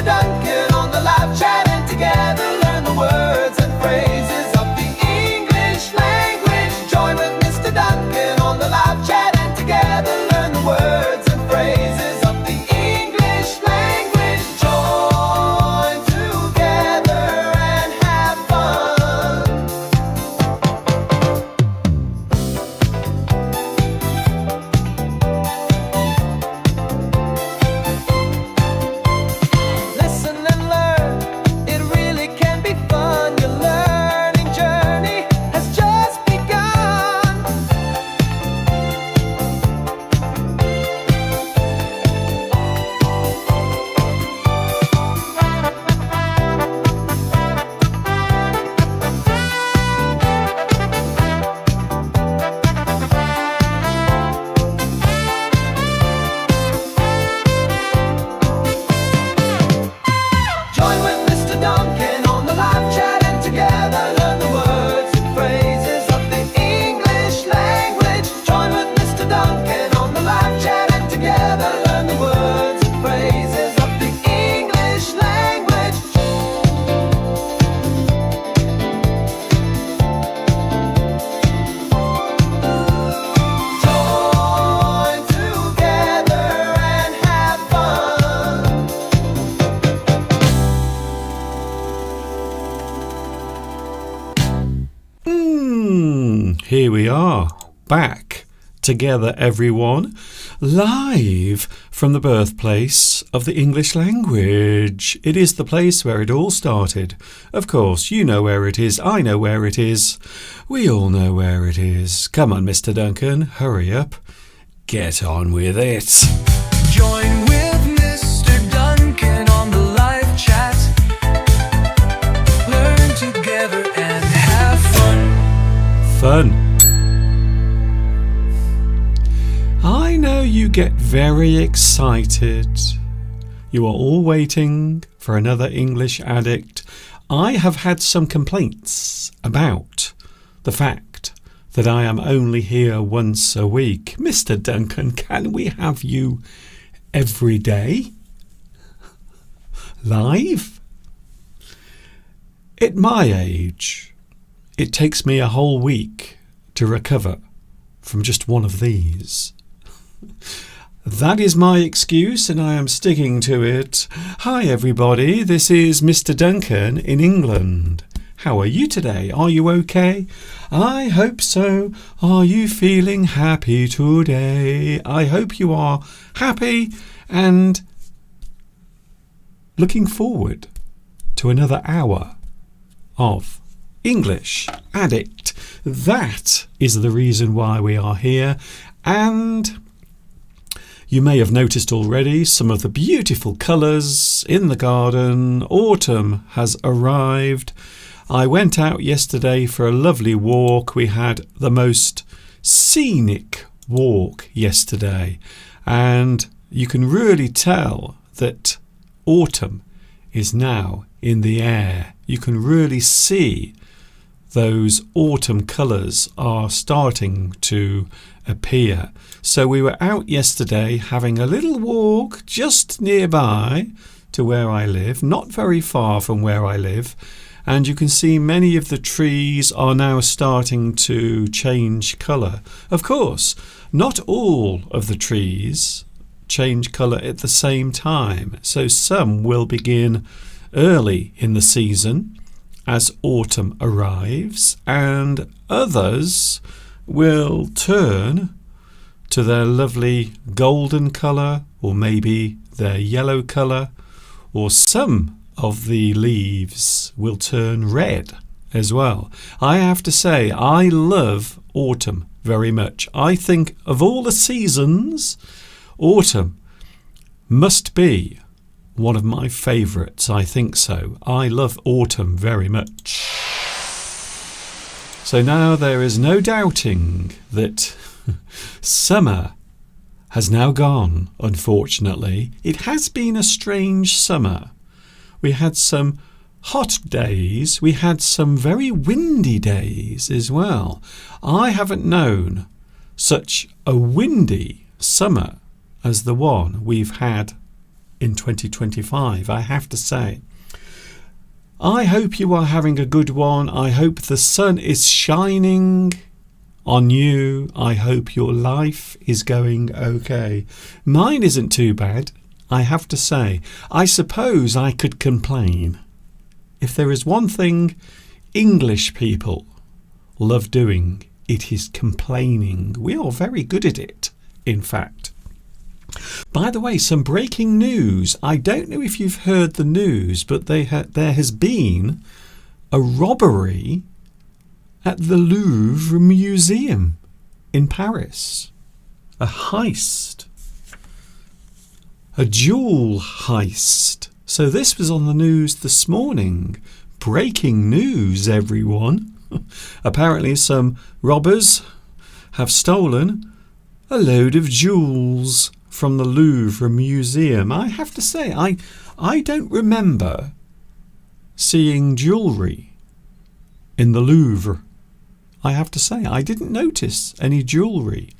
Duncan on the live chat, and together learn the words and phrases of the English language. Join with Mr. Duncan on the live chat, and together learn the words and phrases of the English language. Join together and have fun. Listen and learn, it really can be fun. Your learning journey has just begun. Join with Mr. Duncan on the live chat, and together learn the words and phrases of the English language. Join with Mr. Duncan on the live chat, and together learn the words and phrases of the English language. Join together and have fun. Here we are, back together, everyone, live from the birthplace of the English language. It is the place where it all started. Of course, you know where it is, I know where it is, we all know where it is. Come on, Mr. Duncan, hurry up, get on with it. Join with Mr. Duncan on the live chat. Learn together and have fun. Fun. I know you get very excited. You are all waiting for another English addict. I have had some complaints about the fact that I am only here once a week. Mr. Duncan, can we have you every day? Live? At my age, it takes me a whole week to recover from just one of these. That is my excuse, and I am sticking to it. Hi everybody, this is Mr. Duncan in England. How are you today? Are you okay? I hope so. Are you feeling happy today? I hope you are happy and looking forward to another hour of English Addict. That is the reason why we are here, and you may have noticed already some of the beautiful colours in the garden. Autumn has arrived. I went out yesterday for a lovely walk. We had the most scenic walk yesterday, and you can really tell that autumn is now in the air. You can really see those autumn colours are starting to appear. So we were out yesterday having a little walk just nearby to where I live, not very far from where I live, and you can see many of the trees are now starting to change colour. Of course, not all of the trees change colour at the same time, so some will begin early in the season as autumn arrives, and others will turn to their lovely golden colour, or maybe their yellow colour, or some of the leaves will turn red as well. I have to say, I love autumn very much. I think of all the seasons, autumn must be one of my favourites. I think so. I love autumn very much. So now there is no doubting that summer has now gone, unfortunately. It has been a strange summer. We had some hot days. We had some very windy days as well. I haven't known such a windy summer as the one we've had in 2025, I have to say. I hope you are having a good one. I hope the sun is shining on you. I hope your life is going okay. Mine isn't too bad, I have to say. I suppose I could complain. If there is one thing English people love doing, it is complaining. We are very good at it, in fact. By the way, some breaking news. I don't know if you've heard the news, but there has been a robbery at the Louvre Museum in Paris. A heist. A jewel heist. So this was on the news this morning. Breaking news, everyone. Apparently some robbers have stolen a load of jewels from the Louvre Museum. I have to say, I don't remember seeing jewellery in the Louvre. I have to say, I didn't notice any jewellery.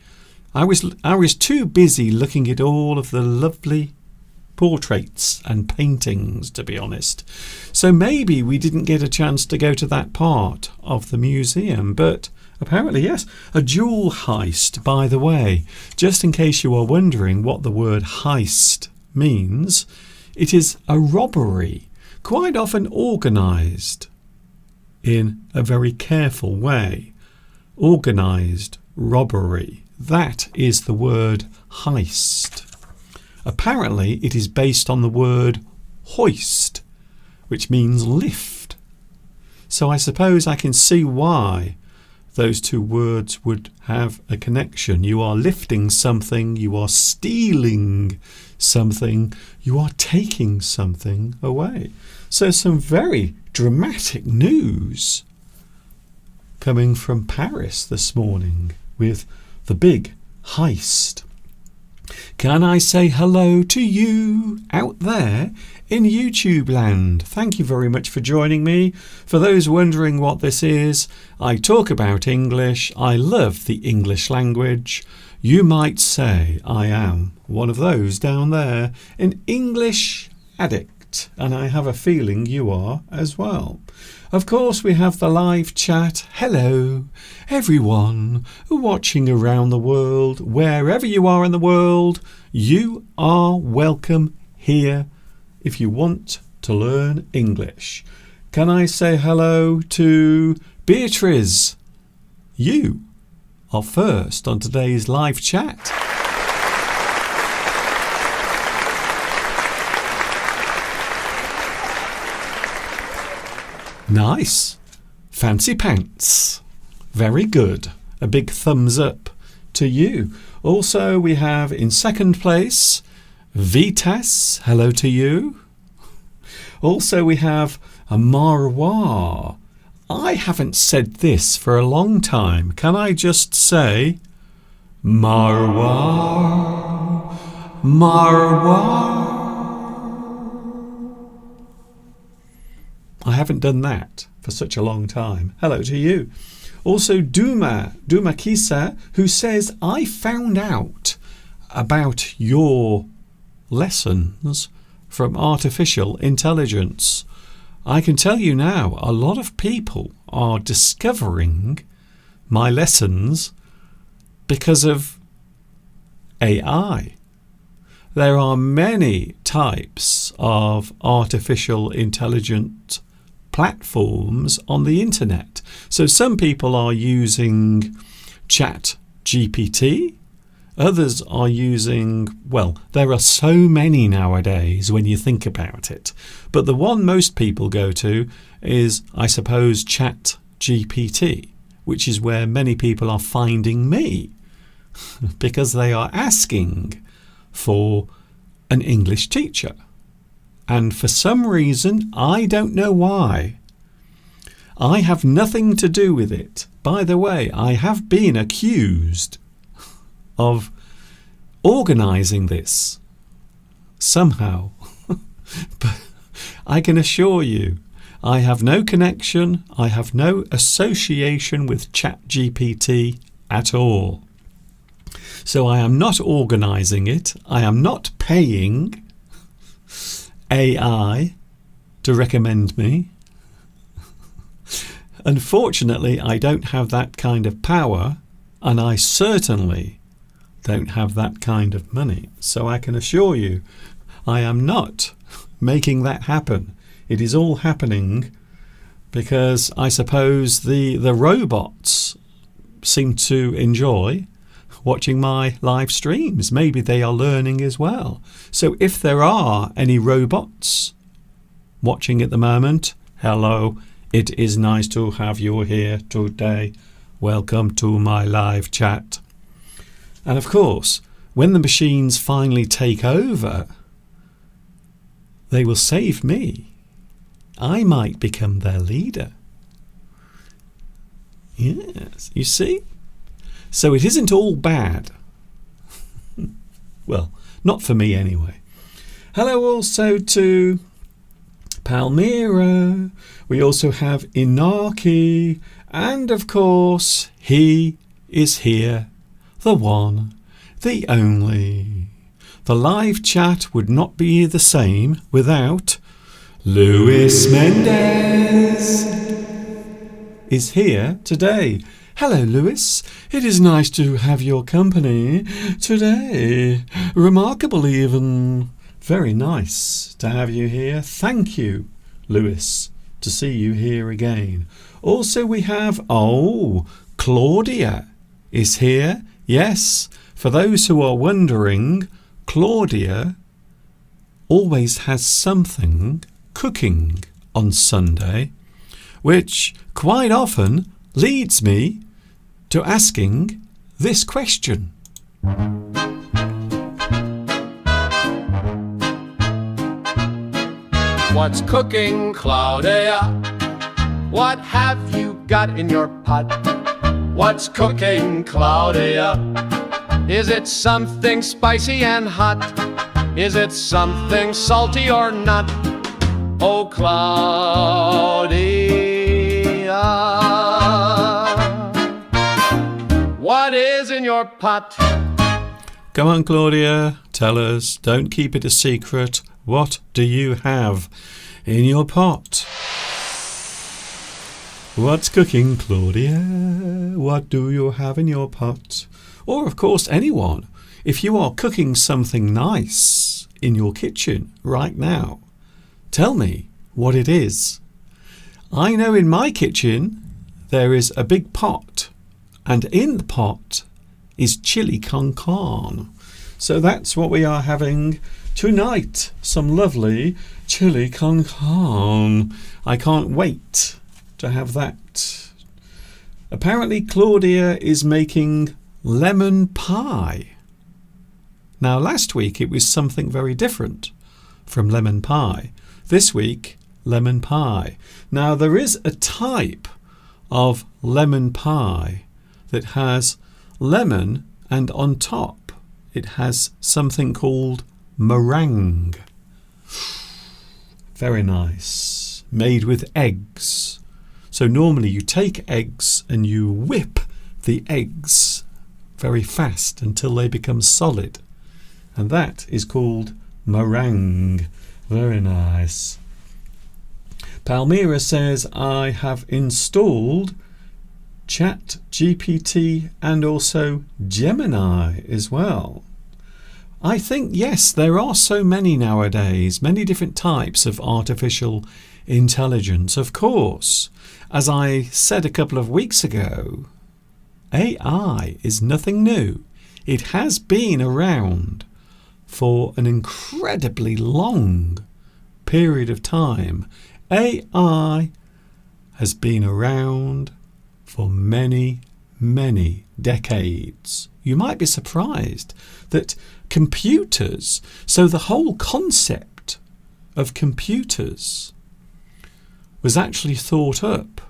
I was too busy looking at all of the lovely portraits and paintings, to be honest. So maybe we didn't get a chance to go to that part of the museum, but apparently, yes, a jewel heist, by the way. Just in case you are wondering what the word heist means, it is a robbery, quite often organised in a very careful way. Organised robbery. That is the word heist. Apparently, it is based on the word hoist, which means lift. So I suppose I can see why those two words would have a connection. You are lifting something, you are stealing something, you are taking something away. So some very dramatic news coming from Paris this morning with the big heist. Can I say hello to you out there in YouTube land? Thank you very much for joining me. For those wondering what this is, I talk about English. I love the English language. You might say I am one of those down there, an English addict, and I have a feeling you are as well. Of course, we have the live chat. Hello, everyone watching around the world. Wherever you are in the world, you are welcome here if you want to learn English. Can I say hello to Beatrice? You are first on today's live chat. Nice. Fancy pants. Very good. A big thumbs up to you. Also, we have in second place, Vitas. Hello to you. Also, we have a Marwa. I haven't said this for a long time. Can I just say Marwa? Marwa? I haven't done that for such a long time. Hello to you. Also Duma Kisa, who says, I found out about your lessons from artificial intelligence. I can tell you now, a lot of people are discovering my lessons because of AI. There are many types of artificial intelligence platforms on the internet. So some people are using ChatGPT, others are using, well, there are so many nowadays when you think about it. But the one most people go to is, I suppose, ChatGPT, which is where many people are finding me because they are asking for an English teacher. And for some reason, I don't know why, I have nothing to do with it. By the way, I have been accused of organising this somehow. But I can assure you, I have no connection, I have no association with ChatGPT at all. So I am not organising it, I am not paying AI to recommend me. Unfortunately, I don't have that kind of power, and I certainly don't have that kind of money. So I can assure you, I am not making that happen. It is all happening because I suppose the robots seem to enjoy watching my live streams. Maybe they are learning as well. So if there are any robots watching at the moment, hello, it is nice to have you here today. Welcome to my live chat. And of course, when the machines finally take over, they will save me. I might become their leader. Yes, you see? So it isn't all bad. Well, not for me anyway. Hello also to Palmyra. We also have Inaki. And of course, he is here. The one, the only. The live chat would not be the same without Luis Mendez is here today. Hello, Luis. It is nice to have your company today. Remarkable even. Very nice to have you here. Thank you, Luis, to see you here again. Also we have, Claudia is here. Yes, for those who are wondering, Claudia always has something cooking on Sunday, which quite often leads me to asking this question. What's cooking, Claudia? What have you got in your pot? What's cooking, Claudia? Is it something spicy and hot? Is it something salty or not? Oh, Claudia, what is in your pot? Come on, Claudia, tell us. Don't keep it a secret. What do you have in your pot? What's cooking, Claudia? What do you have in your pot? Or, of course, anyone. If you are cooking something nice in your kitchen right now, tell me what it is. I know in my kitchen there is a big pot, and in the pot is chili con carne. So that's what we are having tonight. Some lovely chili con carne. I can't wait to have that. Apparently Claudia is making lemon pie. Now last week it was something very different from lemon pie. This week, lemon pie. Now there is a type of lemon pie that has lemon and on top it has something called meringue. Very nice. Made with eggs. So normally you take eggs and you whip the eggs very fast until they become solid. And that is called meringue. Very nice. Palmyra says, I have installed ChatGPT and also Gemini as well. I think, yes, there are so many nowadays, many different types of artificial intelligence. Of course, as I said a couple of weeks ago, AI is nothing new. It has been around for an incredibly long period of time. AI has been around for many, many decades. You might be surprised that computers, so the whole concept of computers was actually thought up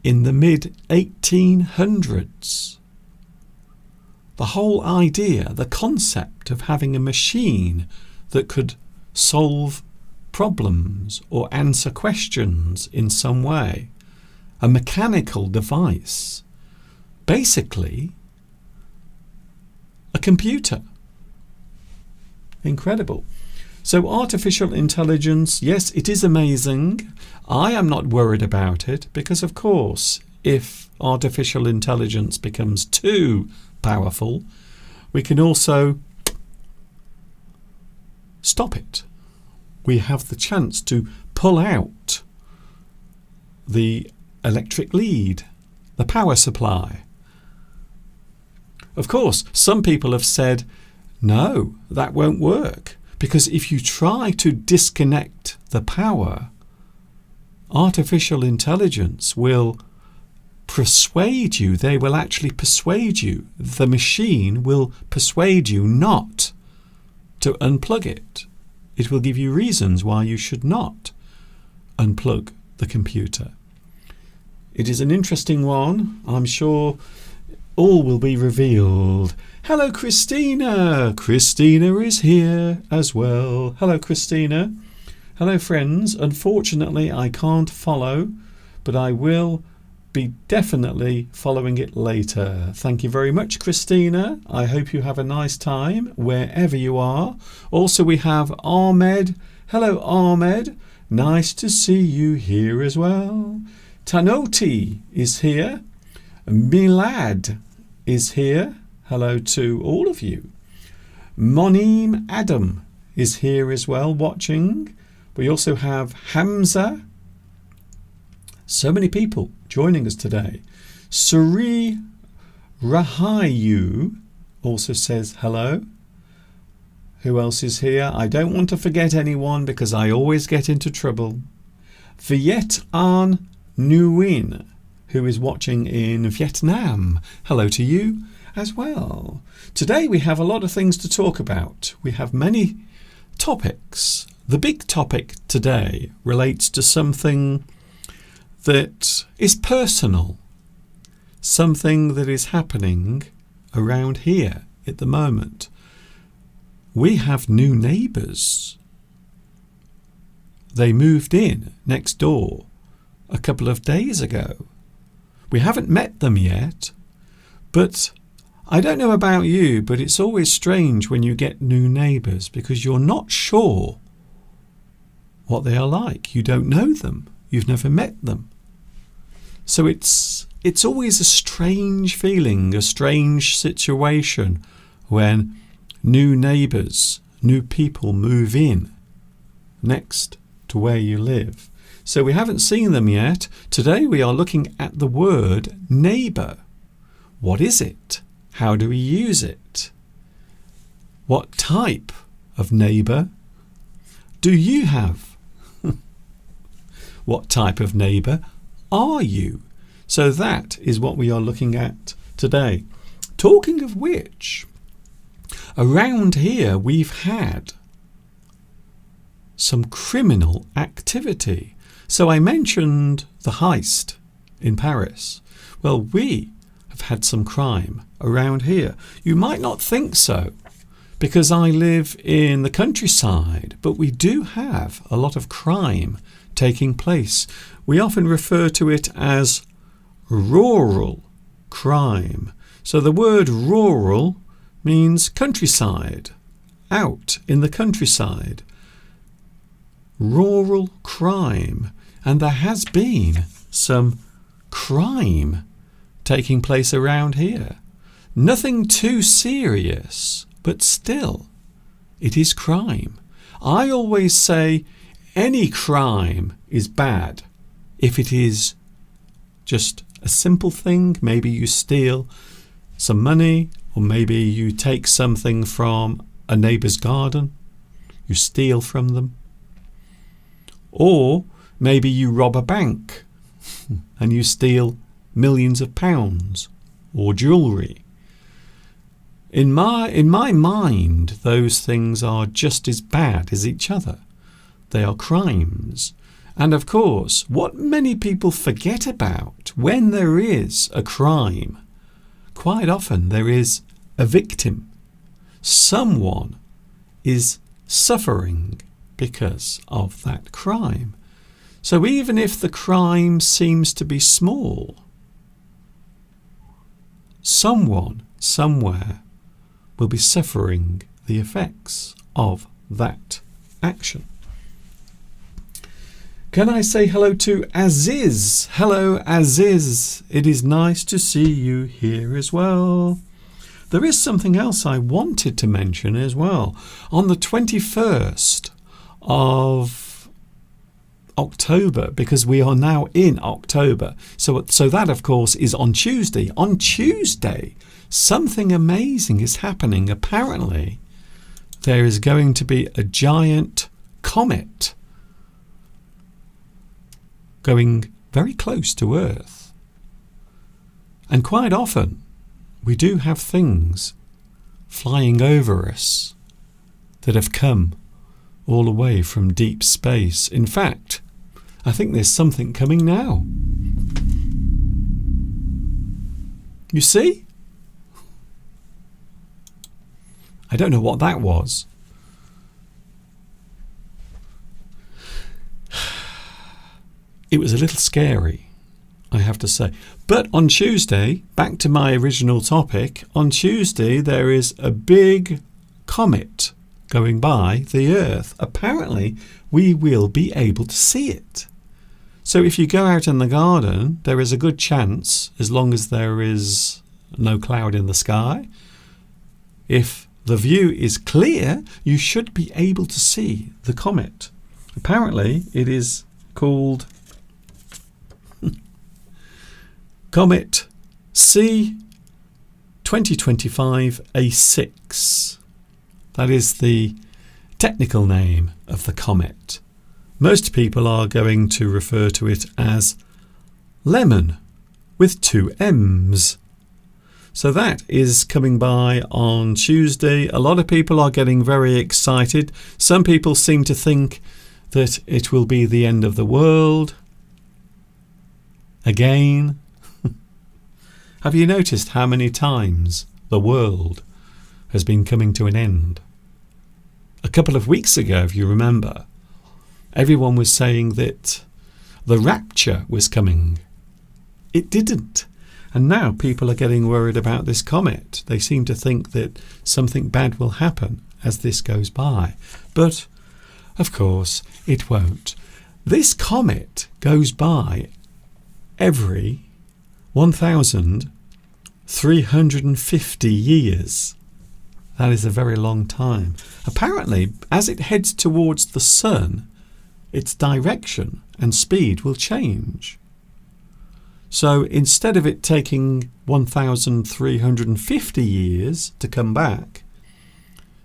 in the mid-1800s. The whole idea, the concept of having a machine that could solve problems or answer questions in some way, a mechanical device, basically a computer. Incredible. So artificial intelligence, yes, it is amazing. I am not worried about it because, of course, if artificial intelligence becomes too powerful, we can also stop it. We have the chance to pull out the electric lead, the power supply. Of course, some people have said, no, that won't work, because if you try to disconnect the power, artificial intelligence will persuade you. They will actually persuade you. The machine will persuade you not to unplug it. It will give you reasons why you should not unplug the computer. It is an interesting one. I'm sure all will be revealed. Hello, Christina. Christina is here as well. Hello, Christina. Hello, friends. Unfortunately, I can't follow, but I will be definitely following it later. Thank you very much, Christina. I hope you have a nice time wherever you are. Also, we have Ahmed. Hello, Ahmed. Nice to see you here as well. Tanoti is here. Milad is here. Hello to all of you. Monim Adam is here as well, watching. We also have Hamza. So many people joining us today. Suri Rahayu also says hello. Who else is here? I don't want to forget anyone because I always get into trouble. Viet An Nguyen, who is watching in Vietnam. Hello to you as well. Today we have a lot of things to talk about. We have many topics. The big topic today relates to something that is personal, something that is happening around here at the moment. We have new neighbours. They moved in next door a couple of days ago. We haven't met them yet, but I don't know about you, but it's always strange when you get new neighbours because you're not sure what they are like. You don't know them. You've never met them. So it's always a strange feeling, a strange situation when new neighbours, new people move in next to where you live. So we haven't seen them yet. Today we are looking at the word neighbour. What is it? How do we use it? What type of neighbour do you have? What type of neighbour are you? So that is what we are looking at today. Talking of which, around here we've had some criminal activity. So I mentioned the heist in Paris. Well, we have had some crime around here. You might not think so because I live in the countryside, but we do have a lot of crime taking place. We often refer to it as rural crime. So the word rural means countryside, out in the countryside. Rural crime. And there has been some crime taking place around here. Nothing too serious, but still, it is crime. I always say any crime is bad if it is just a simple thing. Maybe you steal some money, or maybe you take something from a neighbour's garden, you steal from them. Or maybe you rob a bank and you steal millions of pounds or jewellery. In my mind, those things are just as bad as each other. They are crimes. And of course, what many people forget about when there is a crime, quite often there is a victim. Someone is suffering because of that crime. So even if the crime seems to be small, someone somewhere will be suffering the effects of that action. Can I say hello to Aziz? Hello, Aziz. It is nice to see you here as well. There is something else I wanted to mention as well. On the 21st of October, because we are now in October, so that, of course, is on Tuesday. On Tuesday, something amazing is happening. Apparently, there is going to be a giant comet going very close to Earth. And quite often, we do have things flying over us that have come all the way from deep space. In fact, I think there's something coming now. You see? I don't know what that was. It was a little scary, I have to say. But on Tuesday, back to my original topic, on Tuesday there is a big comet going by the Earth. Apparently, we will be able to see it. So if you go out in the garden, there is a good chance, as long as there is no cloud in the sky, if the view is clear, you should be able to see the comet. Apparently, it is called Comet C 2025 A6. That is the technical name of the comet. Most people are going to refer to it as Lemon with 2 M's. So that is coming by on Tuesday. A lot of people are getting very excited. Some people seem to think that it will be the end of the world. Again. Have you noticed how many times the world has been coming to an end? A couple of weeks ago, if you remember, everyone was saying that the rapture was coming. It didn't. And now people are getting worried about this comet. They seem to think that something bad will happen as this goes by. But, of course, it won't. This comet goes by every 1,350 years. That is a very long time. Apparently, as it heads towards the sun, its direction and speed will change. So instead of it taking 1,350 years to come back,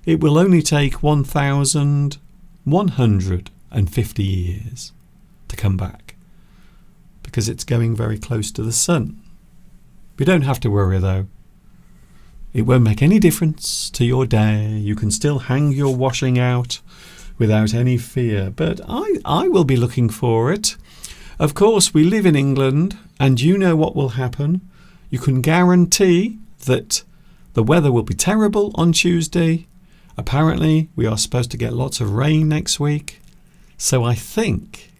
it will only take 1,150 years to come back, because it's going very close to the sun. You don't have to worry though. It won't make any difference to your day. You can still hang your washing out without any fear. But I will be looking for it. Of course, we live in England, and you know what will happen. You can guarantee that the weather will be terrible on Tuesday. Apparently, we are supposed to get lots of rain next week. So I think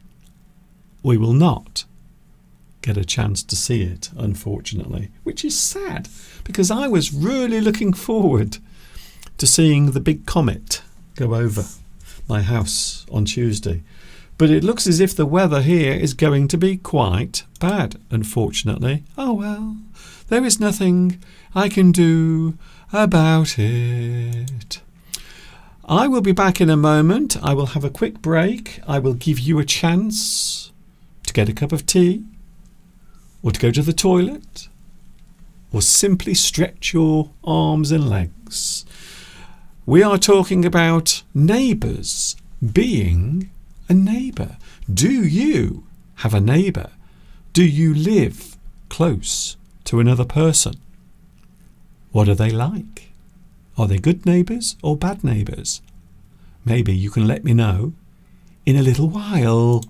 we will not get a chance to see it, unfortunately, which is sad, because I was really looking forward to seeing the big comet go over my house on Tuesday. But it looks as if the weather here is going to be quite bad, unfortunately. Oh well, there is nothing I can do about it. I will be back in a moment. I will have a quick break. I will give you a chance to get a cup of tea, or to go to the toilet, or simply stretch your arms and legs. We are talking about neighbours being a neighbour. Do you have a neighbour? Do you live close to another person? What are they like? Are they good neighbours or bad neighbours? Maybe you can let me know in a little while.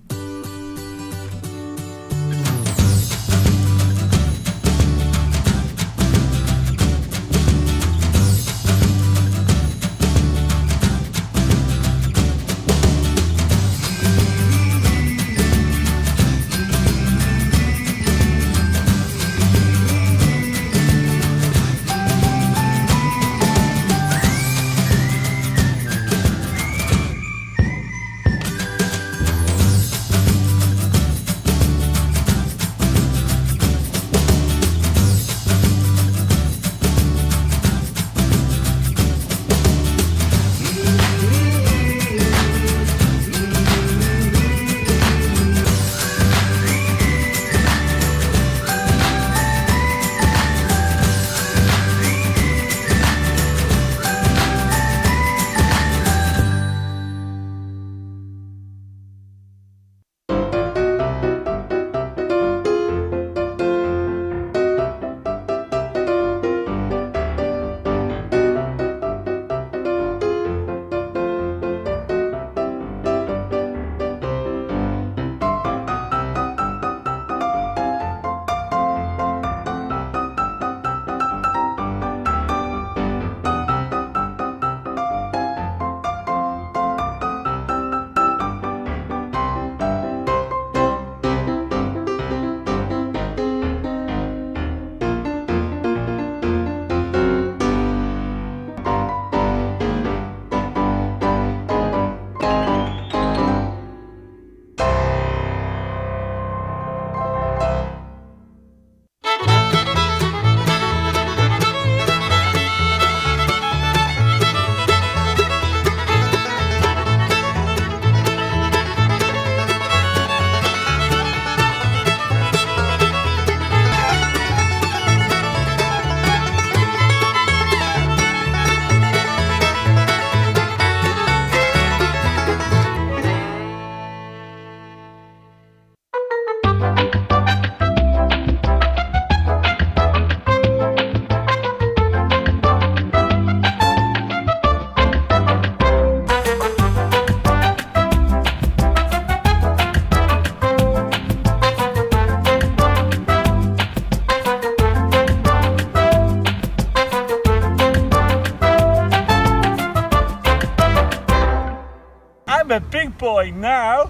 going now.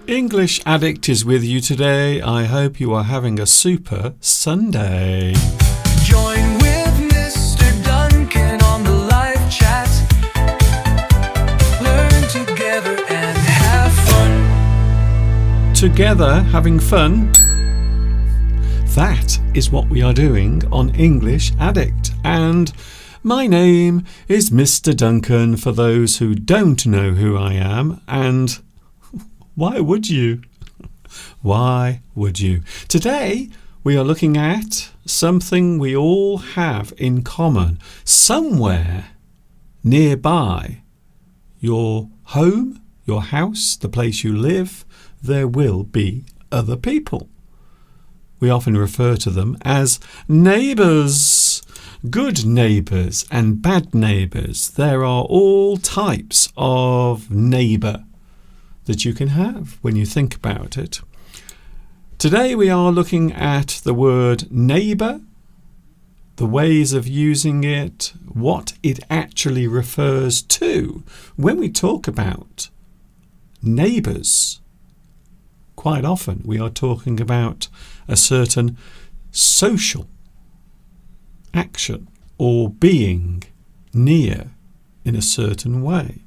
English Addict is with you today. I hope you are having a super Sunday. Join with Mr. Duncan on the live chat. Learn together and have fun. Together, having fun. That is what we are doing on English Addict. And my name is Mr. Duncan for those who don't know who I am. And why would you? Why would you? Today we are looking at something we all have in common. Somewhere nearby your home, your house, the place you live, there will be other people. We often refer to them as neighbours. Good neighbours and bad neighbours. There are all types of neighbour that you can have when you think about it. Today we are looking at the word neighbour, the ways of using it, what it actually refers to. When we talk about neighbours, quite often we are talking about a certain social action or being near in a certain way.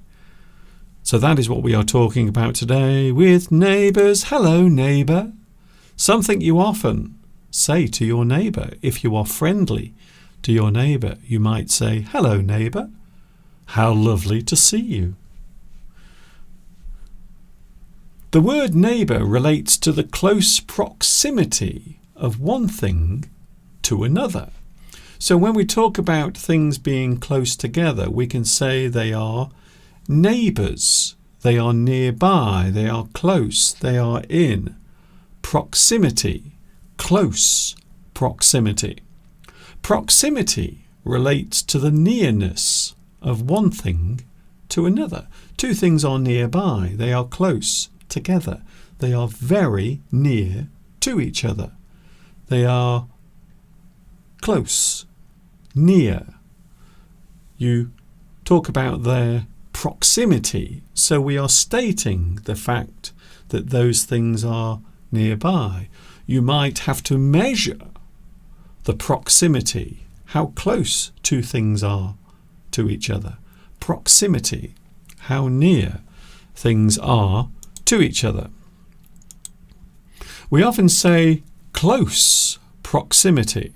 So that is what we are talking about today with neighbours. Hello, neighbour. Something you often say to your neighbour. If you are friendly to your neighbour, you might say, hello, neighbour. How lovely to see you. The word neighbour relates to the close proximity of one thing to another. So when we talk about things being close together, we can say they are neighbours. They are nearby, they are close, they are in proximity, close proximity. Proximity relates to the nearness of one thing to another. Two things are nearby, they are close together, they are very near to each other. They are close, near. You talk about their proximity, so we are stating the fact that those things are nearby. You might have to measure the proximity, how close two things are to each other. Proximity, how near things are to each other. We often say close proximity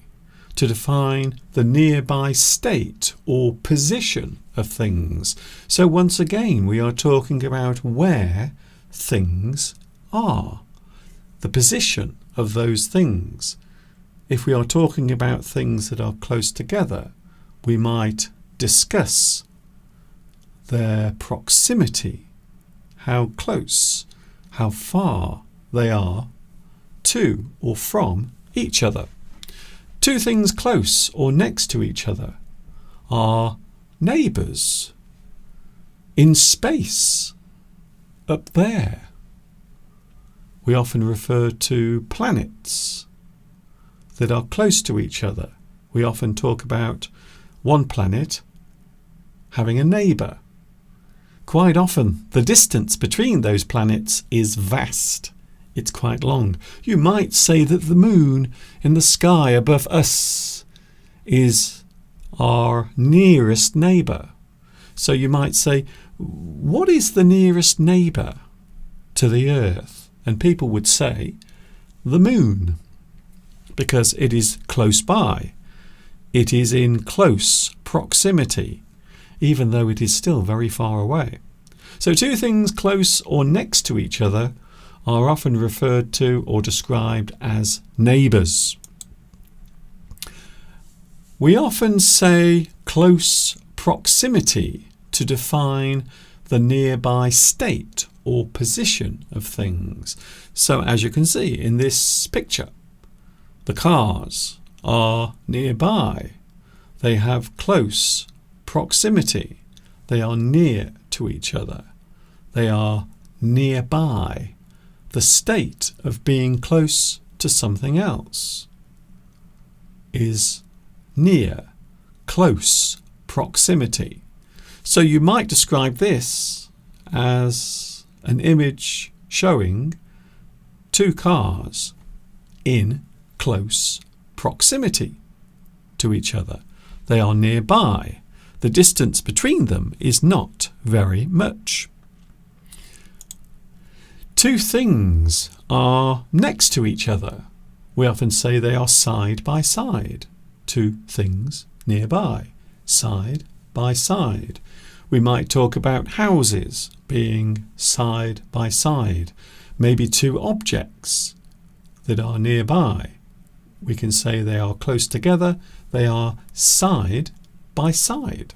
to define the nearby state or position of things. So once again, we are talking about where things are, the position of those things. If we are talking about things that are close together, we might discuss their proximity, how close, how far they are to or from each other. Two things close or next to each other are neighbours. In space, up there. We often refer to planets that are close to each other. We often talk about one planet having a neighbour. Quite often, the distance between those planets is vast. It's quite long. You might say that the moon in the sky above us is our nearest neighbour. So you might say, what is the nearest neighbour to the earth? And people would say, the moon, because it is close by. It is in close proximity, even though it is still very far away. So two things close or next to each other are often referred to or described as neighbours. We often say close proximity to define the nearby state or position of things. So as you can see in this picture, the cars are nearby. They have close proximity. They are near to each other. They are nearby. The state of being close to something else is near, close proximity. So you might describe this as an image showing two cars in close proximity to each other. They are nearby. The distance between them is not very much. Two things are next to each other. We often say they are side by side. Two things nearby, side by side. We might talk about houses being side by side. Maybe two objects that are nearby. We can say they are close together. They are side by side.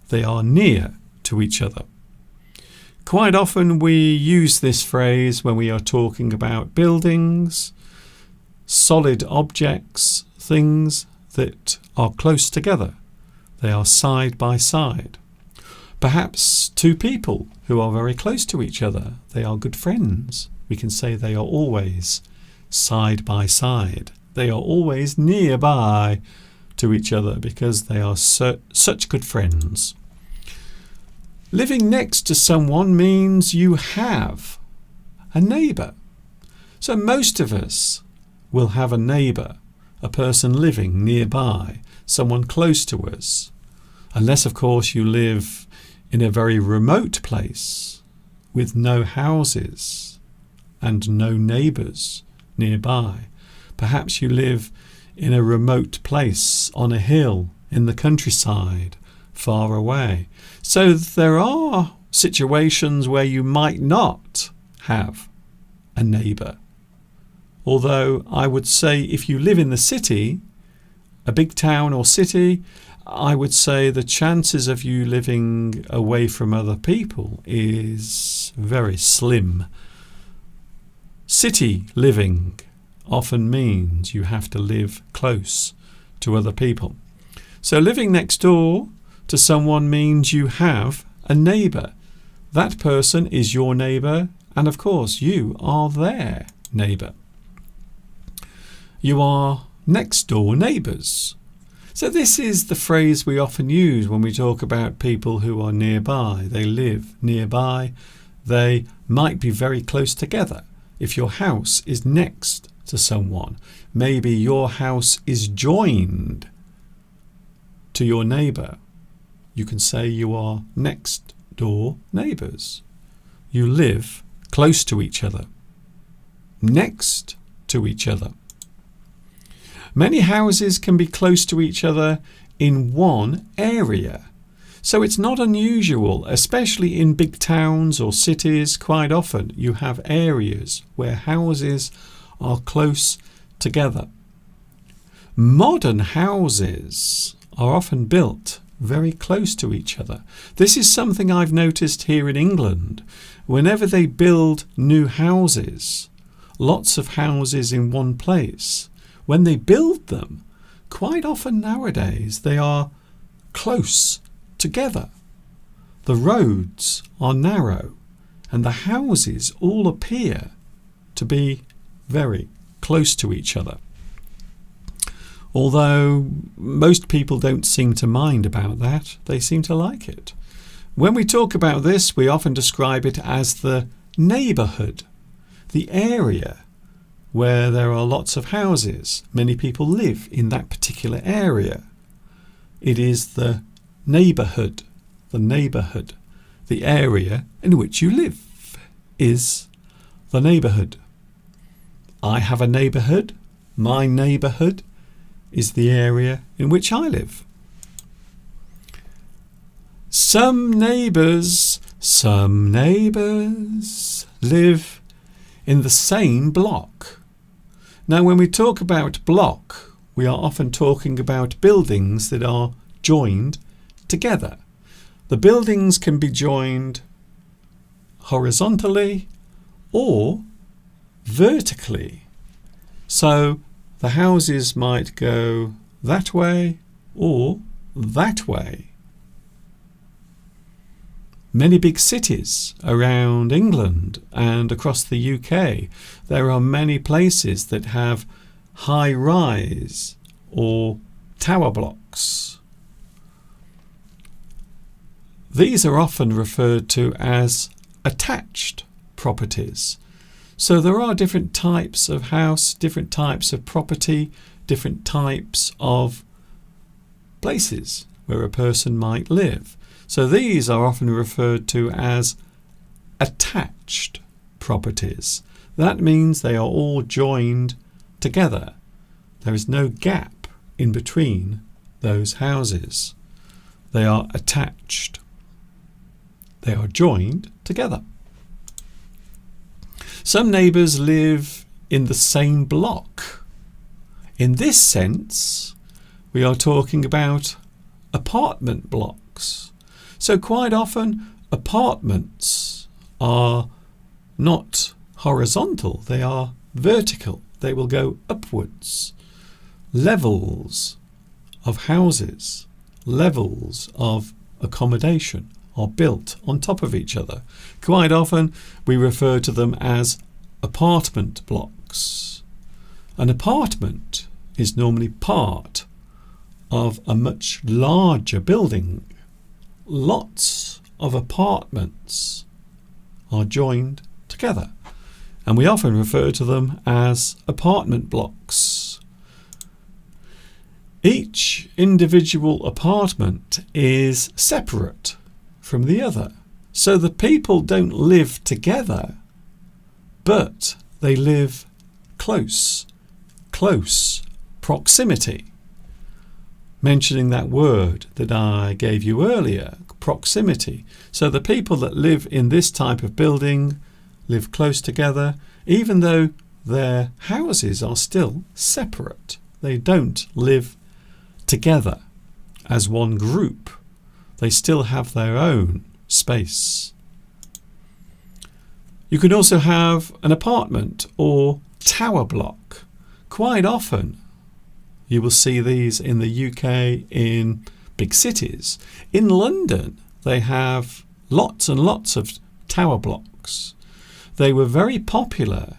They are near to each other. Quite often we use this phrase when we are talking about buildings, solid objects, things that are close together. They are side by side. Perhaps two people who are very close to each other. They are good friends. We can say they are always side by side. They are always nearby to each other because they are such good friends. Living next to someone means you have a neighbour. So most of us will have a neighbour, a person living nearby, someone close to us. Unless, of course, you live in a very remote place with no houses and no neighbours nearby. Perhaps you live in a remote place on a hill in the countryside, far away. So there are situations where you might not have a neighbour. Although I would say if you live in the city, a big town or city, I would say the chances of you living away from other people is very slim. City living often means you have to live close to other people. So living next door to someone means you have a neighbour. That person is your neighbour, and of course you are their neighbour. You are next door neighbours. So this is the phrase we often use when we talk about people who are nearby. They live nearby. They might be very close together. If your house is next to someone, maybe your house is joined to your neighbour. You can say you are next door neighbours. You live close to each other, next to each other. Many houses can be close to each other in one area. So it's not unusual, especially in big towns or cities. Quite often you have areas where houses are close together. Modern houses are often built very close to each other. This is something I've noticed here in England. Whenever they build new houses, lots of houses in one place, when they build them, quite often nowadays they are close together. The roads are narrow and the houses all appear to be very close to each other. Although most people don't seem to mind about that, they seem to like it. When we talk about this, we often describe it as the neighbourhood, the area where there are lots of houses. Many people live in that particular area. It is the neighbourhood, the area in which you live is the neighbourhood. I have a neighbourhood. My neighbourhood is the area in which I live. Some neighbours Some neighbours live in the same block. Now, when we talk about block, we are often talking about buildings that are joined together. The buildings can be joined horizontally or vertically. So the houses might go that way or that way. Many big cities around England and across the UK, there are many places that have high-rise or tower blocks. These are often referred to as attached properties. So there are different types of house, different types of property, different types of places where a person might live. So these are often referred to as attached properties. That means they are all joined together. There is no gap in between those houses. They are attached. They are joined together. Some neighbours live in the same block. In this sense, we are talking about apartment blocks. So quite often, apartments are not horizontal, they are vertical. They will go upwards. Levels of houses, levels of accommodation are built on top of each other. Quite often, we refer to them as apartment blocks. An apartment is normally part of a much larger building. Lots of apartments are joined together, and we often refer to them as apartment blocks. Each individual apartment is separate from the other, so the people don't live together, but they live close proximity. Mentioning that word that I gave you earlier, proximity. So the people that live in this type of building live close together, even though their houses are still separate. They don't live together as one group. They still have their own space. You can also have an apartment or tower block. Quite often you will see these in the UK in big cities. In London, they have lots and lots of tower blocks. They were very popular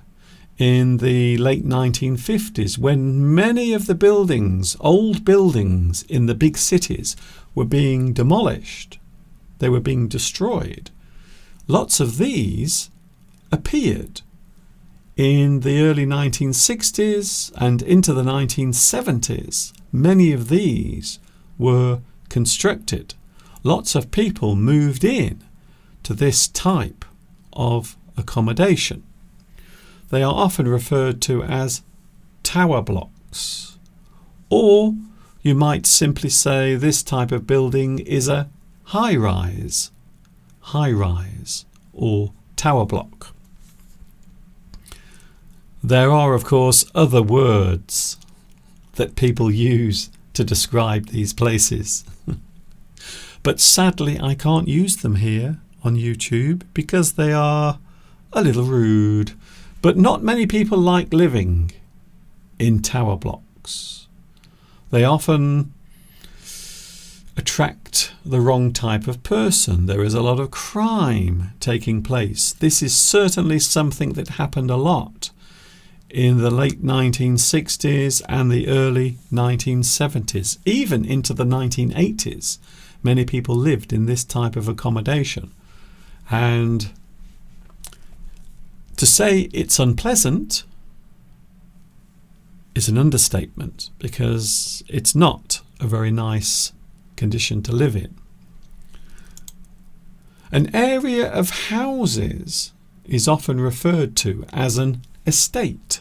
in the late 1950s when many of the buildings, old buildings in the big cities, were being demolished. They were being destroyed. Lots of these appeared in the early 1960s and into the 1970s. Many of these were constructed. Lots of people moved in to this type of accommodation. They are often referred to as tower blocks, or you might simply say this type of building is a high-rise or tower block. There are, of course, other words that people use to describe these places. But sadly, I can't use them here on YouTube because they are a little rude. But not many people like living in tower blocks. They often attract the wrong type of person. There is a lot of crime taking place. This is certainly something that happened a lot in the late 1960s and the early 1970s. Even into the 1980s, many people lived in this type of accommodation. And to say it's unpleasant is an understatement, because it's not a very nice condition to live in. An area of houses is often referred to as an estate.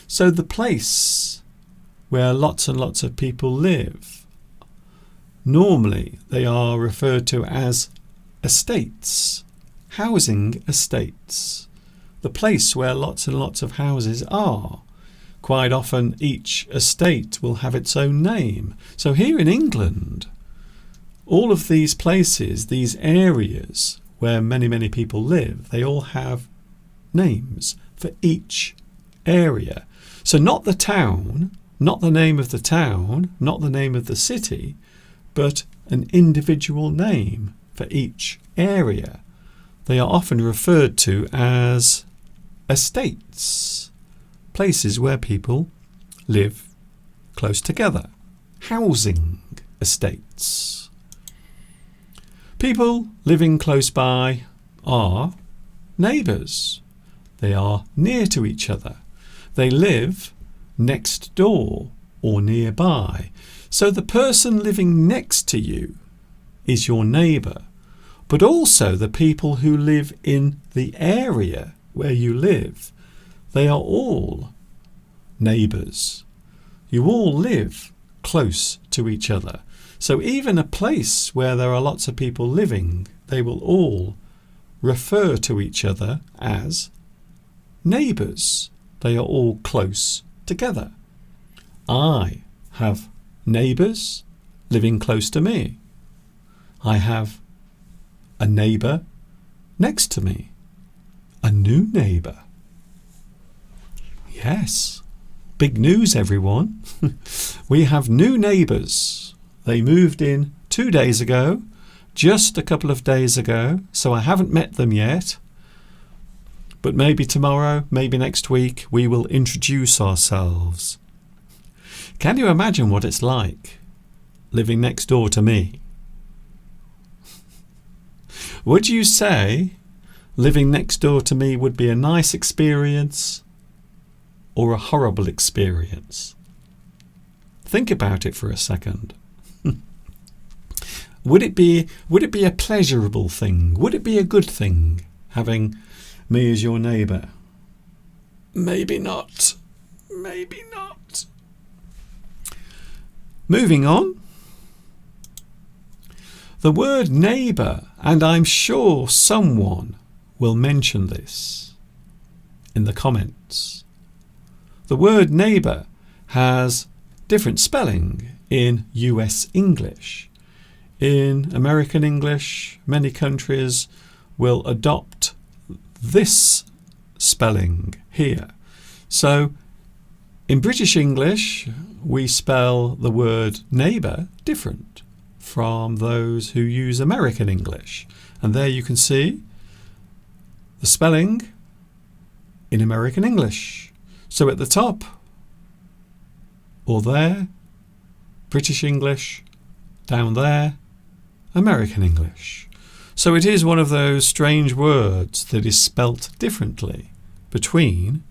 So the place where lots and lots of people live, normally they are referred to as estates housing estates, the place where lots and lots of houses are. Quite often each estate will have its own name. So here in England, all of these places, these areas where many, many people live, they all have names for each area. So not the town, not the name of the town, not the name of the city, but an individual name for each area. They are often referred to as estates, places where people live close together, housing estates. People living close by are neighbours. They are near to each other. They live next door or nearby. So the person living next to you is your neighbour, but also the people who live in the area where you live, they are all neighbours. You all live close to each other. So even a place where there are lots of people living, they will all refer to each other as neighbours. They are all close together. I have neighbours living close to me. I have a neighbour next to me. A new neighbour. Yes, big news, everyone. We have new neighbours. They moved in 2 days ago, just a couple of days ago, so I haven't met them yet. But maybe tomorrow, maybe next week, we will introduce ourselves. Can you imagine what it's like living next door to me? Would you say living next door to me would be a nice experience or a horrible experience? Think about it for a second. Would it be a pleasurable thing? Would it be a good thing having me as your neighbour? Maybe not. Maybe not. Moving on. The word neighbour, and I'm sure someone will mention this in the comments. The word neighbour has different spelling in US English. In American English, many countries will adopt this spelling here. So in British English, we spell the word neighbour different from those who use American English. And there you can see the spelling in American English. So at the top, or there, British English, down there, American English. So it is one of those strange words that is spelt differently between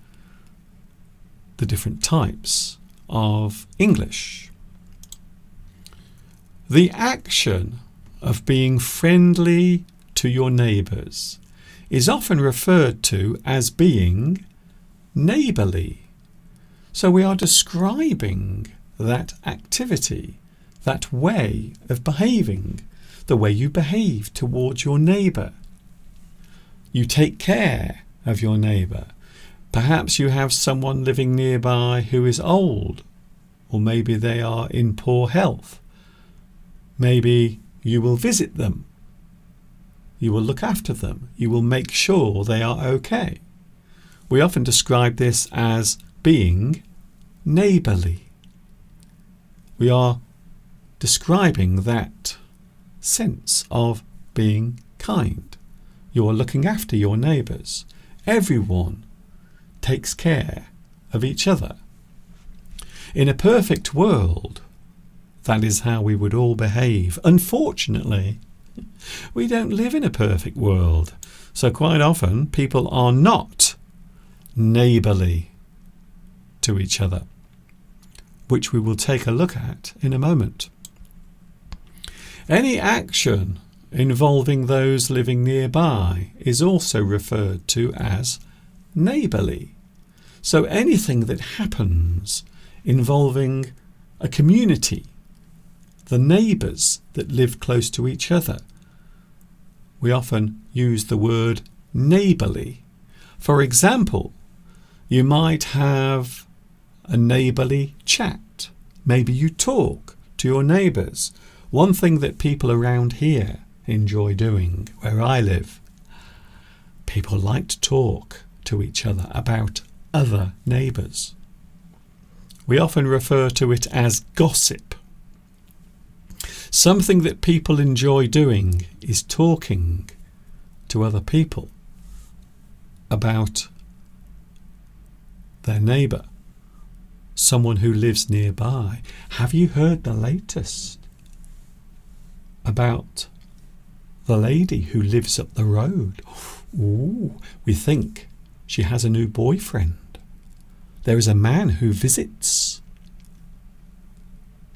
the different types of English. The action of being friendly to your neighbours is often referred to as being neighbourly. So we are describing that activity, that way of behaving, the way you behave towards your neighbour. You take care of your neighbour. Perhaps you have someone living nearby who is old, or maybe they are in poor health. Maybe you will visit them. You will look after them. You will make sure they are okay. We often describe this as being neighbourly. We are describing that sense of being kind. You are looking after your neighbours. Everyone takes care of each other. In a perfect world, that is how we would all behave. Unfortunately, we don't live in a perfect world. So quite often people are not neighbourly to each other, which we will take a look at in a moment. Any action involving those living nearby is also referred to as neighbourly. So anything that happens involving a community, the neighbours that live close to each other, we often use the word neighbourly. For example, you might have a neighbourly chat. Maybe you talk to your neighbours. One thing that people around here enjoy doing, where I live, people like to talk to each other about other neighbours. We often refer to it as gossip. Something that people enjoy doing is talking to other people about their neighbour, someone who lives nearby. Have you heard the latest about the lady who lives up the road? Ooh, we think she has a new boyfriend. There is a man who visits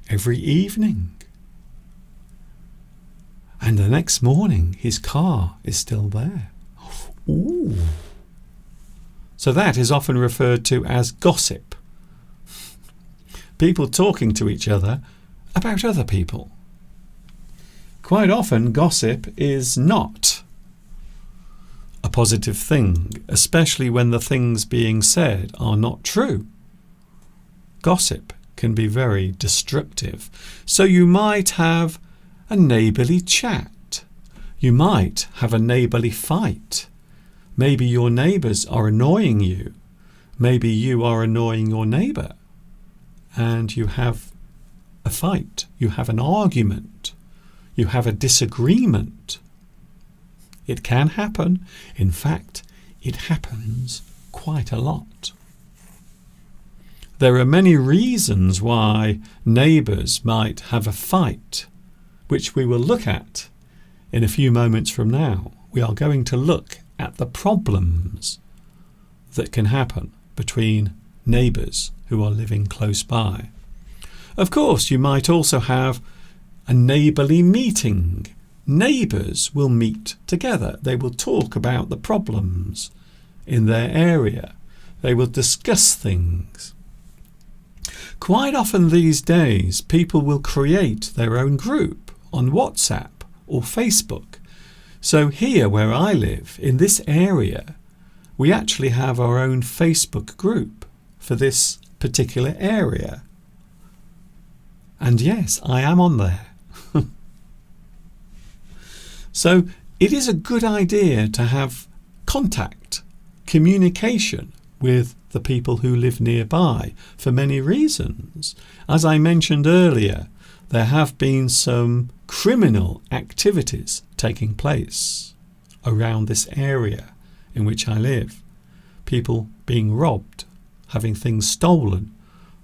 every evening. And the next morning his car is still there. Ooh. So that is often referred to as gossip. People talking to each other about other people. Quite often gossip is not a positive thing, especially when the things being said are not true. Gossip can be very destructive. So you might have a neighbourly chat. You might have a neighbourly fight. Maybe your neighbours are annoying you. Maybe you are annoying your neighbour. And you have a fight. You have an argument. You have a disagreement. It can happen. In fact, it happens quite a lot. There are many reasons why neighbours might have a fight, which we will look at in a few moments from now. We are going to look at the problems that can happen between neighbours who are living close by. Of course, you might also have a neighbourly meeting. Neighbours will meet together. They will talk about the problems in their area. They will discuss things. Quite often these days, people will create their own group on WhatsApp or Facebook. So here where I live, in this area, we actually have our own Facebook group for this particular area. And yes, I am on there. So it is a good idea to have contact, communication with the people who live nearby for many reasons. As I mentioned earlier, there have been some criminal activities taking place around this area in which I live. People being robbed, having things stolen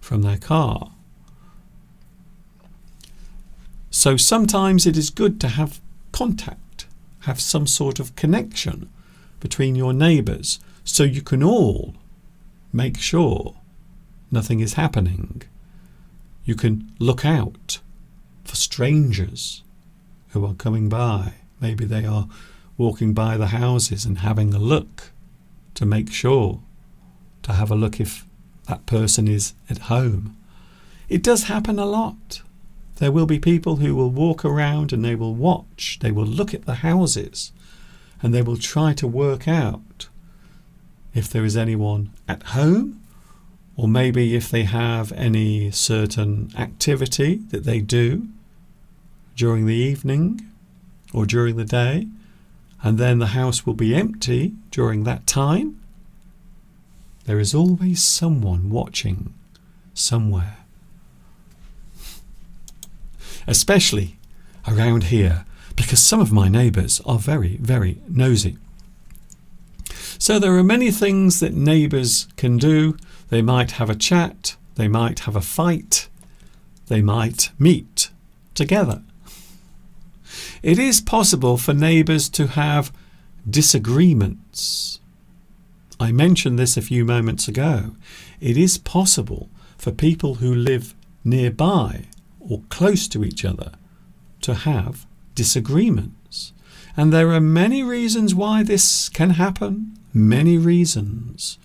from their car. So sometimes it is good to have contact, have some sort of connection between your neighbours so you can all make sure nothing is happening. You can look out for strangers who are coming by. Maybe they are walking by the houses and having a look to make sure, to have a look if that person is at home. It does happen a lot. There will be people who will walk around and they will watch, they will look at the houses and they will try to work out if there is anyone at home, or maybe if they have any certain activity that they do during the evening or during the day, and then the house will be empty during that time. There is always someone watching somewhere. Especially around here, because some of my neighbours are very, very nosy. So there are many things that neighbours can do. They might have a chat, they might have a fight, they might meet together. It is possible for neighbours to have disagreements. I mentioned this a few moments ago. It is possible for people who live nearby or close to each other to have disagreements. And there are many reasons why this can happen, many reasons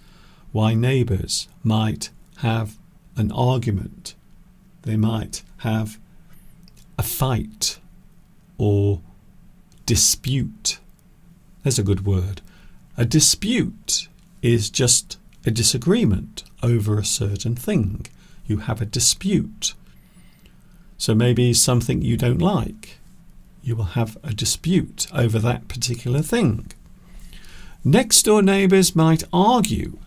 why neighbours might have an argument. They might have a fight or dispute. There's a good word. A dispute is just a disagreement over a certain thing. You have a dispute. So maybe something you don't like. You will have a dispute over that particular thing. Next door neighbours might argue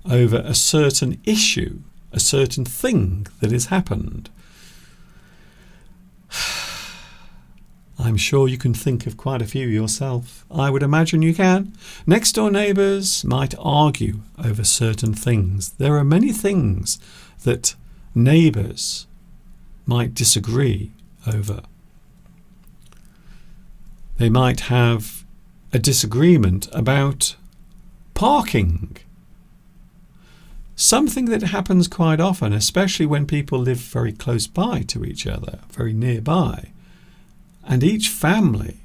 over a certain issue, a certain thing that has happened. I'm sure you can think of quite a few yourself. I would imagine you can. Next door neighbours might argue over certain things. There are many things that neighbours might disagree over. They might have a disagreement about parking. Something that happens quite often, especially when people live very close by to each other, very nearby. And each family,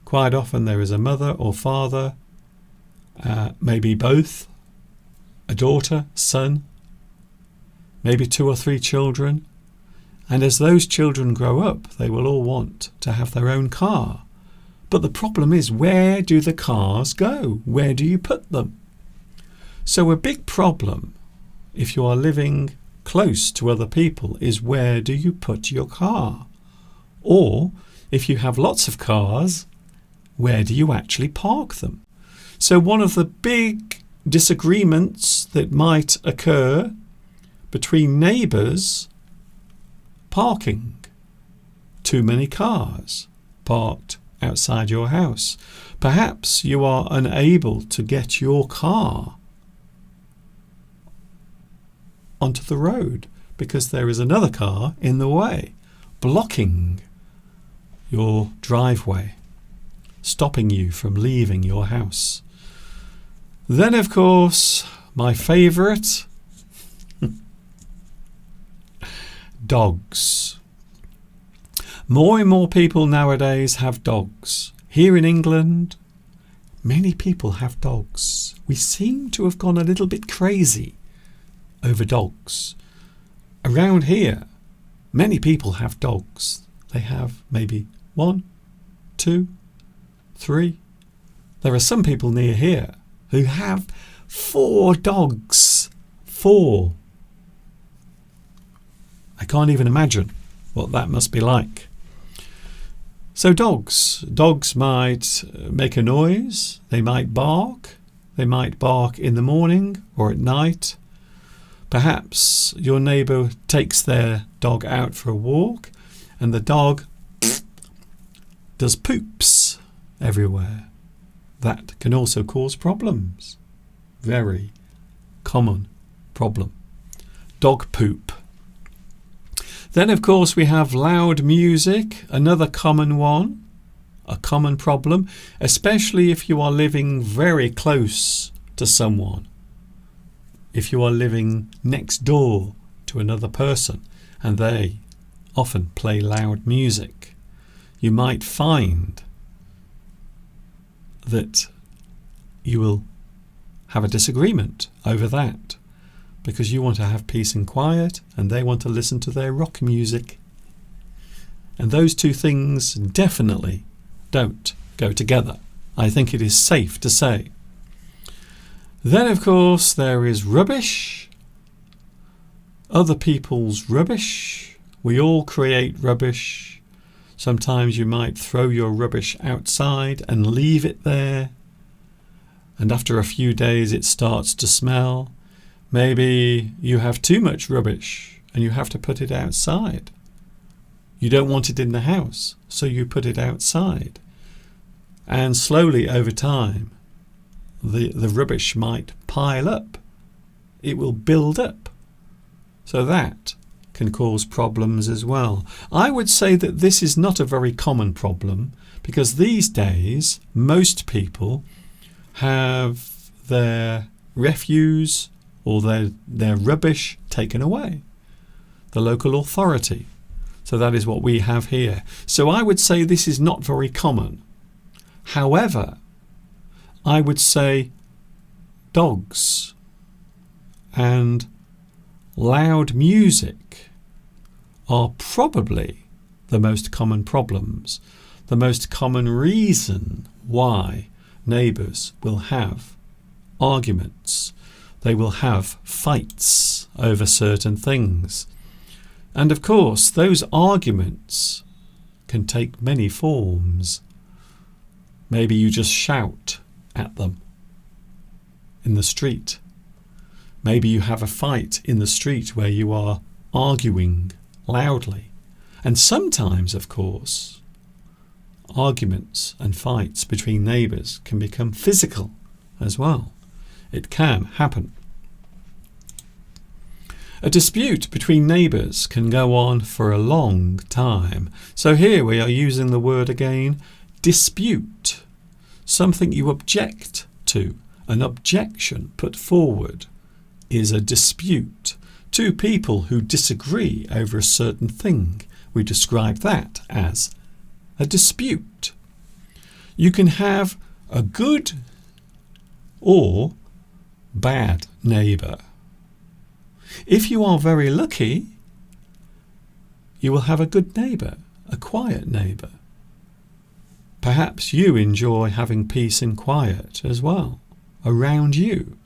quite often there is a mother or father, maybe both, a daughter, son, maybe 2 or 3 children. And as those children grow up, they will all want to have their own car. But the problem is, where do the cars go? Where do you put them? So a big problem, if you are living close to other people, is where do you put your car? Or, if you have lots of cars, where do you actually park them? So one of the big disagreements that might occur between neighbours, parking. Too many cars parked outside your house. Perhaps you are unable to get your car onto the road because there is another car in the way, blocking your driveway, stopping you from leaving your house. Then, of course, my favourite, dogs. More and more people nowadays have dogs. Here in England, many people have dogs. We seem to have gone a little bit crazy over dogs. Around here, many people have dogs. They have maybe 1, 2, 3. There are some people near here who have 4 dogs. 4. I can't even imagine what that must be like. So dogs might make a noise. They might bark. They might bark in the morning or at night. Perhaps your neighbour takes their dog out for a walk and the dog does poops everywhere. That can also cause problems. Very common problem. Dog poop. Then, of course, we have loud music, another common one, a common problem, especially if you are living very close to someone. If you are living next door to another person and they often play loud music, you might find that you will have a disagreement over that because you want to have peace and quiet and they want to listen to their rock music. And those two things definitely don't go together. I think it is safe to say. Then, of course, there is rubbish. Other people's rubbish. We all create rubbish. Sometimes you might throw your rubbish outside and leave it there. And after a few days it starts to smell. Maybe you have too much rubbish and you have to put it outside. You don't want it in the house, so you put it outside. And slowly over time, the rubbish might pile up. It will build up. So that can cause problems as well. I would say that this is not a very common problem because these days most people have their refuse or their rubbish taken away. The local authority. So that is what we have here. So I would say this is not very common. However, I would say dogs and loud music are probably the most common problems, the most common reason why neighbours will have arguments. They will have fights over certain things. And of course, those arguments can take many forms. Maybe you just shout at them in the street. Maybe you have a fight in the street where you are arguing loudly. And sometimes, of course, arguments and fights between neighbours can become physical as well. It can happen. A dispute between neighbours can go on for a long time. So here we are using the word again, dispute. Something you object to. An objection put forward is a dispute. Two people who disagree over a certain thing. We describe that as a dispute. You can have a good or bad neighbour. If you are very lucky, you will have a good neighbour, a quiet neighbour. Perhaps you enjoy having peace and quiet as well around you.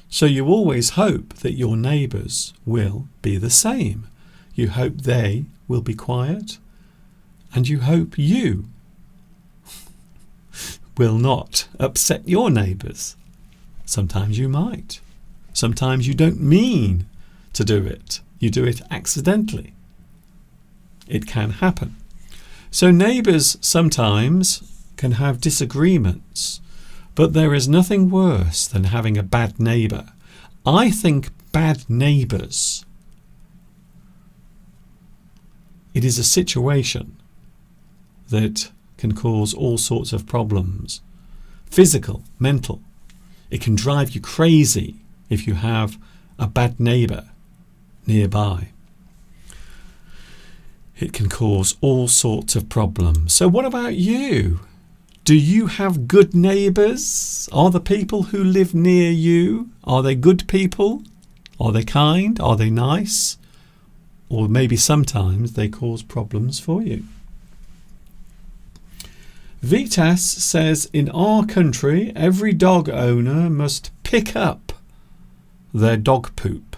So you always hope that your neighbours will be the same. You hope they will be quiet, and you hope you will not upset your neighbours. Sometimes you might. Sometimes you don't mean to do it. You do it accidentally. It can happen. So neighbours sometimes can have disagreements, but there is nothing worse than having a bad neighbour. I think bad neighbours, it is a situation that can cause all sorts of problems. Physical, mental. It can drive you crazy if you have a bad neighbour nearby. It can cause all sorts of problems. So what about you? Do you have good neighbours? Are the people who live near you, are they good people? Are they kind? Are they nice? Or maybe sometimes they cause problems for you. Vitas says, in our country, every dog owner must pick up their dog poop.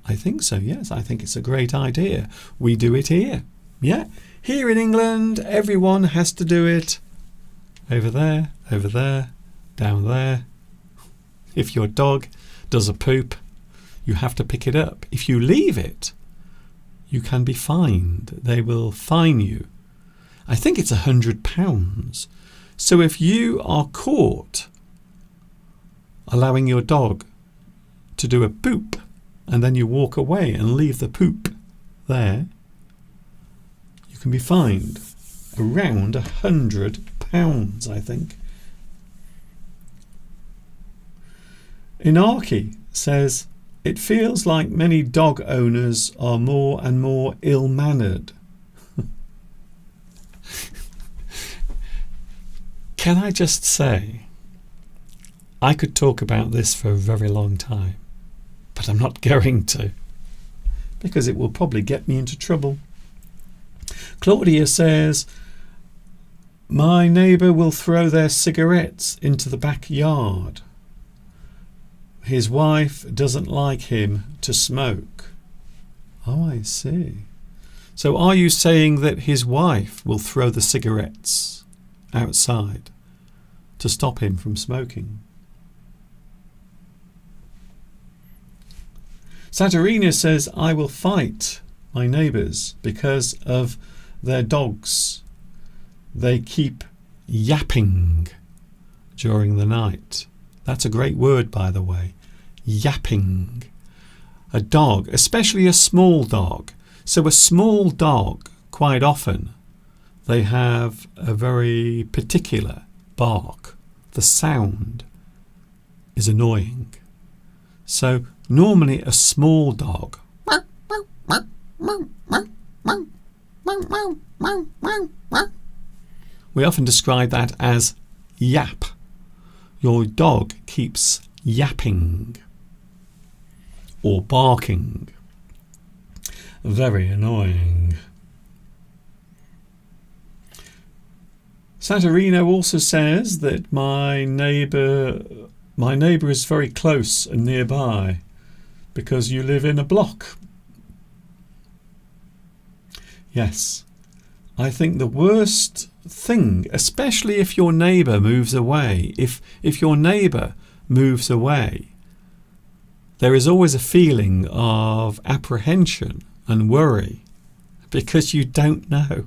I think so, yes. I think it's a great idea. We do it here. Yeah. Here in England, everyone has to do it over there, down there. If your dog does a poop, you have to pick it up. If you leave it, you can be fined. They will fine you. I think it's £100. So if you are caught allowing your dog to do a poop and then you walk away and leave the poop there, you can be fined around £100, I think. Inarki says, it feels like many dog owners are more and more ill-mannered. Can I just say, I could talk about this for a very long time, but I'm not going to, because it will probably get me into trouble. Claudia says, my neighbour will throw their cigarettes into the backyard. His wife doesn't like him to smoke. Oh, I see. So are you saying that his wife will throw the cigarettes outside to stop him from smoking? Saturina says, I will fight my neighbours because of their dogs. They keep yapping during the night. That's a great word, by the way. Yapping. A dog, especially a small dog. So a small dog, quite often, they have a very particular bark. The sound is annoying. So normally a small dog we often describe that as yap. Your dog keeps yapping or barking. Very annoying. Saturino also says that my neighbour is very close and nearby because you live in a block. Yes, I think the worst thing, especially if your neighbour moves away, if your neighbour moves away, there is always a feeling of apprehension and worry because you don't know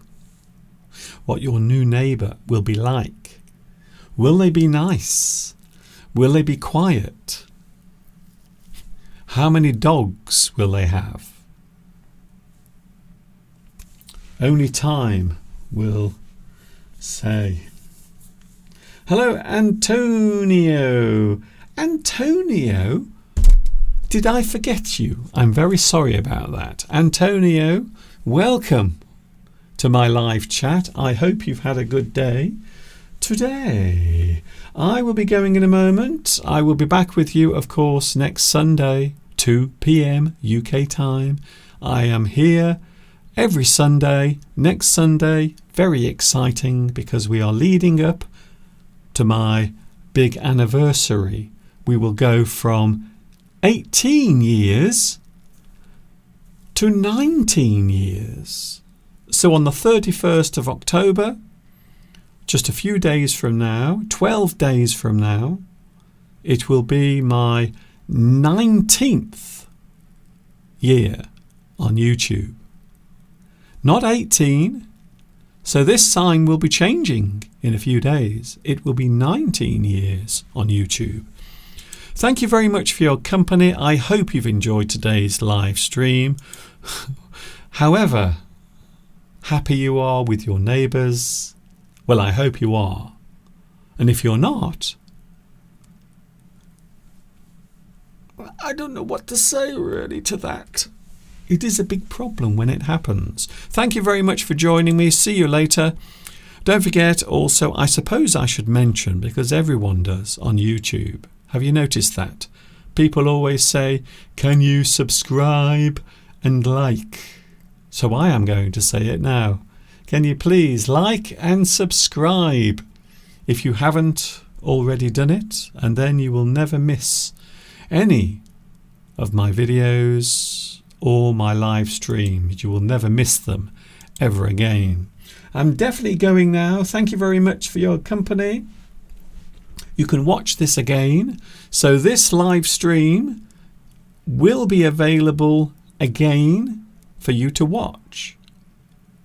what your new neighbour will be like. Will they be nice? Will they be quiet? How many dogs will they have? Only time will say. Hello, Antonio. Antonio? Did I forget you? I'm very sorry about that. Antonio, welcome to my live chat. I hope you've had a good day. Today, I will be going in a moment. I will be back with you, of course, next Sunday, 2 p.m. UK time. I am here every Sunday. Next Sunday, very exciting because we are leading up to my big anniversary. We will go from 18 years to 19 years. So on the 31st of October, just a few days from now, 12 days from now, it will be my 19th year on YouTube. Not 18. So this sign will be changing in a few days. It will be 19 years on YouTube. Thank you very much for your company. I hope you've enjoyed today's live stream. However happy you are with your neighbours, well, I hope you are. And if you're not, I don't know what to say really to that. It is a big problem when it happens. Thank you very much for joining me. See you later. Don't forget also, I suppose I should mention, because everyone does on YouTube. Have you noticed that? People always say, can you subscribe and like? So I am going to say it now. Can you please like and subscribe if you haven't already done it? And then you will never miss any of my videos or my live streams. You will never miss them ever again. I'm definitely going now. Thank you very much for your company. You can watch this again. So this live stream will be available again for you to watch.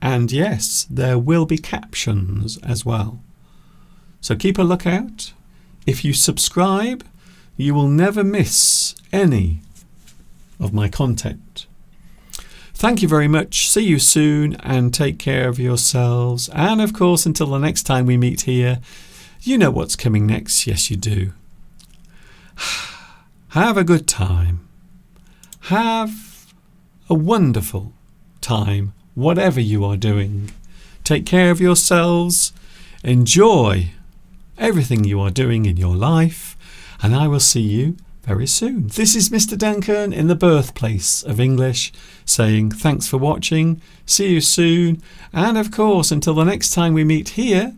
And yes, there will be captions as well. So keep a lookout. If you subscribe, you will never miss any of my content. Thank you very much. See you soon and take care of yourselves. And of course, until the next time we meet here, you know what's coming next. Yes, you do. Have a good time. Have a wonderful time, whatever you are doing. Take care of yourselves. Enjoy everything you are doing in your life. And I will see you very soon. This is Mr. Duncan in the birthplace of English saying thanks for watching. See you soon. And of course, until the next time we meet here,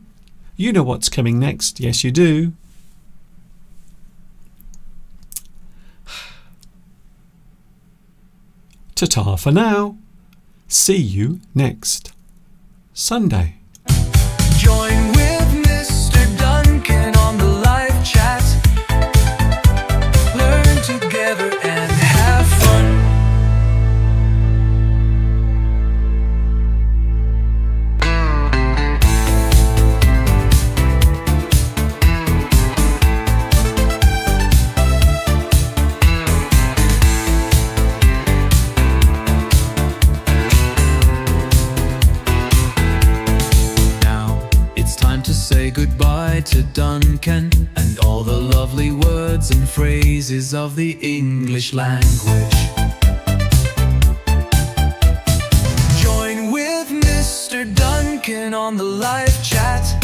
you know what's coming next. Yes, you do. Ta-ta for now. See you next Sunday. Join with Mr. Duncan on the live chat. Learn together and have fun. Say goodbye to Duncan and all the lovely words and phrases of the English language. Join with Mr. Duncan on the live chat.